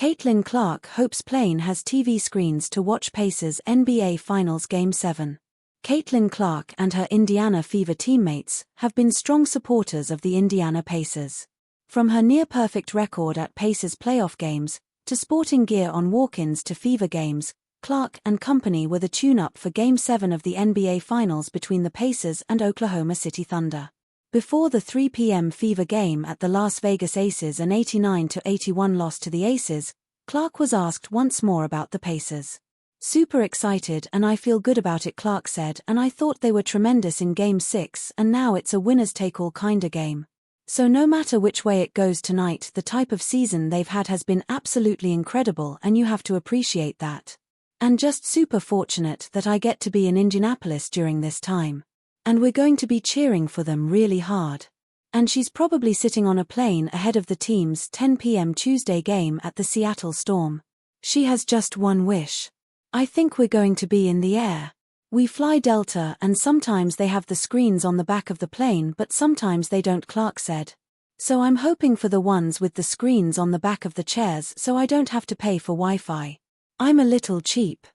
Caitlin Clark hopes plane has TV screens to watch Pacers NBA Finals Game 7. Caitlin Clark and her Indiana Fever teammates have been strong supporters of the Indiana Pacers. From her near-perfect record at Pacers playoff games, to sporting gear on walk-ins to Fever games, Clark and company were the tune-up for Game 7 of the NBA Finals between the Pacers and Oklahoma City Thunder. Before the 3 p.m. Fever game at the Las Vegas Aces, an 89-81 loss to the Aces, Clark was asked once more about the Pacers. "Super excited and I feel good about it," Clark said, "and I thought they were tremendous in Game 6 and now it's a winners-take-all kinda game. So no matter which way it goes tonight, the type of season they've had has been absolutely incredible and you have to appreciate that. And just super fortunate that I get to be in Indianapolis during this time. And we're going to be cheering for them really hard." And she's probably sitting on a plane ahead of the team's 10 p.m. Tuesday game at the Seattle Storm. She has just one wish. "I think we're going to be in the air. We fly Delta and sometimes they have the screens on the back of the plane but sometimes they don't," Clark said. "So I'm hoping for the ones with the screens on the back of the chairs so I don't have to pay for Wi-Fi. I'm a little cheap."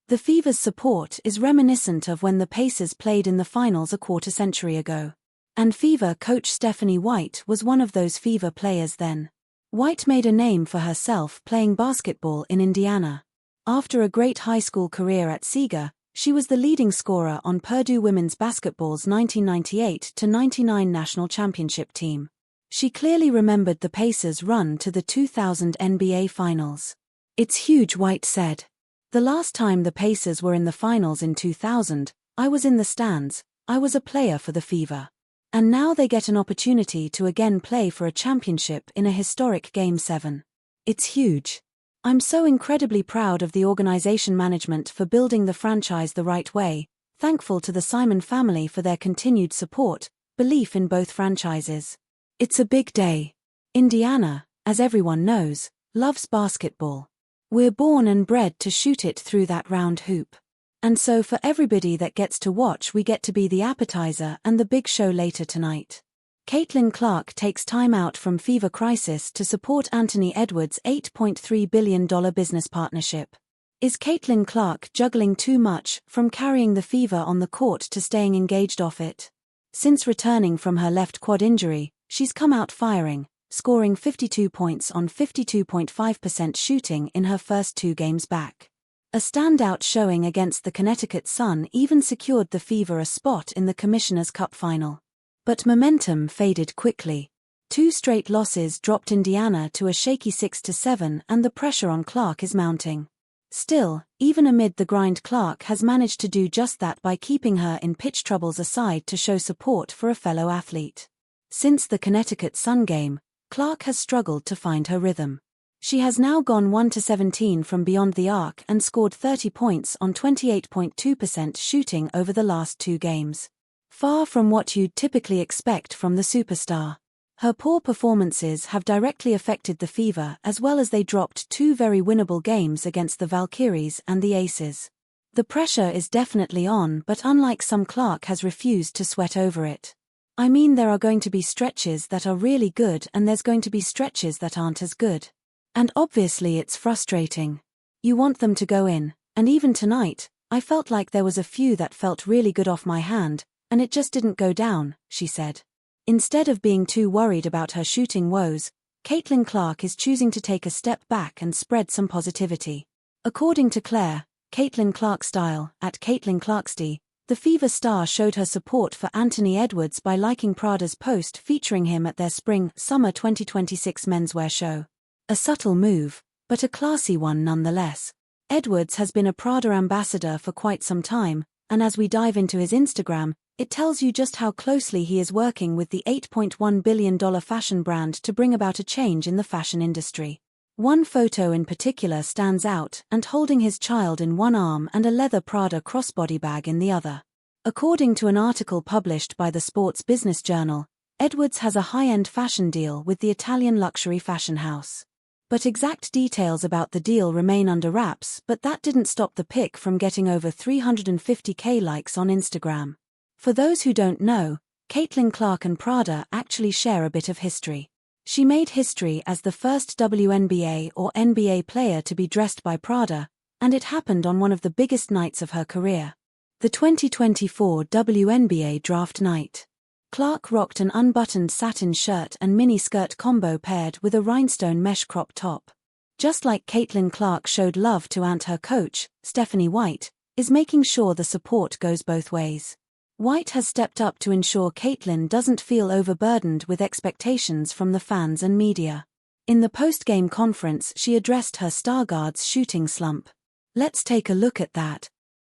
The Fever's support is reminiscent of when the Pacers played in the finals a quarter-century ago. And Fever coach Stephanie White was one of those Fever players then. White made a name for herself playing basketball in Indiana. After a great high school career at Seager, she was the leading scorer on Purdue women's basketball's 1998-99 national championship team. She clearly remembered the Pacers' run to the 2000 NBA Finals. "It's huge," White said. "The last time the Pacers were in the finals in 2000, I was in the stands, I was a player for the Fever. And now they get an opportunity to again play for a championship in a historic Game 7. It's huge. I'm so incredibly proud of the organization management for building the franchise the right way, thankful to the Simon family for their continued support, belief in both franchises. It's a big day. Indiana, as everyone knows, loves basketball. We're born and bred to shoot it through that round hoop. And so for everybody that gets to watch, we get to be the appetizer and the big show later tonight." Caitlin Clark takes time out from Fever crisis to support Anthony Edwards' $8.3 billion business partnership. Is Caitlin Clark juggling too much, from carrying the Fever on the court to staying engaged off it? Since returning from her left quad injury, she's come out firing, scoring 52 points on 52.5% shooting in her first 2 games back. A standout showing against the Connecticut Sun even secured the Fever a spot in the Commissioner's Cup final. But momentum faded quickly. 2 straight losses dropped Indiana to a shaky 6-7 and the pressure on Clark is mounting. Still, even amid the grind, Clark has managed to do just that by keeping her in pitch troubles aside to show support for a fellow athlete. Since the Connecticut Sun game, Clark has struggled to find her rhythm. She has now gone 1-17 from beyond the arc and scored 30 points on 28.2% shooting over the last 2 games. Far from what you'd typically expect from the superstar. Her poor performances have directly affected the Fever as well as they dropped 2 very winnable games against the Valkyries and the Aces. The pressure is definitely on, but unlike some, Clark has refused to sweat over it. "I mean, there are going to be stretches that are really good and there's going to be stretches that aren't as good. And obviously it's frustrating. You want them to go in, and even tonight, I felt like there was a few that felt really good off my hand, and it just didn't go down," she said. Instead of being too worried about her shooting woes, Caitlin Clark is choosing to take a step back and spread some positivity. According to Claire, Caitlin Clark Style, at Caitlin Clarksty, the Fever star showed her support for Anthony Edwards by liking Prada's post featuring him at their Spring-Summer 2026 menswear show. A subtle move, but a classy one nonetheless. Edwards has been a Prada ambassador for quite some time, and as we dive into his Instagram, it tells you just how closely he is working with the $8.1 billion fashion brand to bring about a change in the fashion industry. One photo in particular stands out, and holding his child in one arm and a leather Prada crossbody bag in the other. According to an article published by the Sports Business Journal, Edwards has a high-end fashion deal with the Italian luxury fashion house. But exact details about the deal remain under wraps, but that didn't stop the pic from getting over 350,000 likes on Instagram. For those who don't know, Caitlin Clark and Prada actually share a bit of history. She made history as the first WNBA or NBA player to be dressed by Prada, and it happened on one of the biggest nights of her career. The 2024 WNBA Draft Night. Clark rocked an unbuttoned satin shirt and mini-skirt combo paired with a rhinestone mesh crop top. Just like Caitlin Clark showed love to her coach, Stephanie White, is making sure the support goes both ways. White has stepped up to ensure Caitlin doesn't feel overburdened with expectations from the fans and media. In the post-game conference, she addressed her star guard's shooting slump. Let's take a look at that.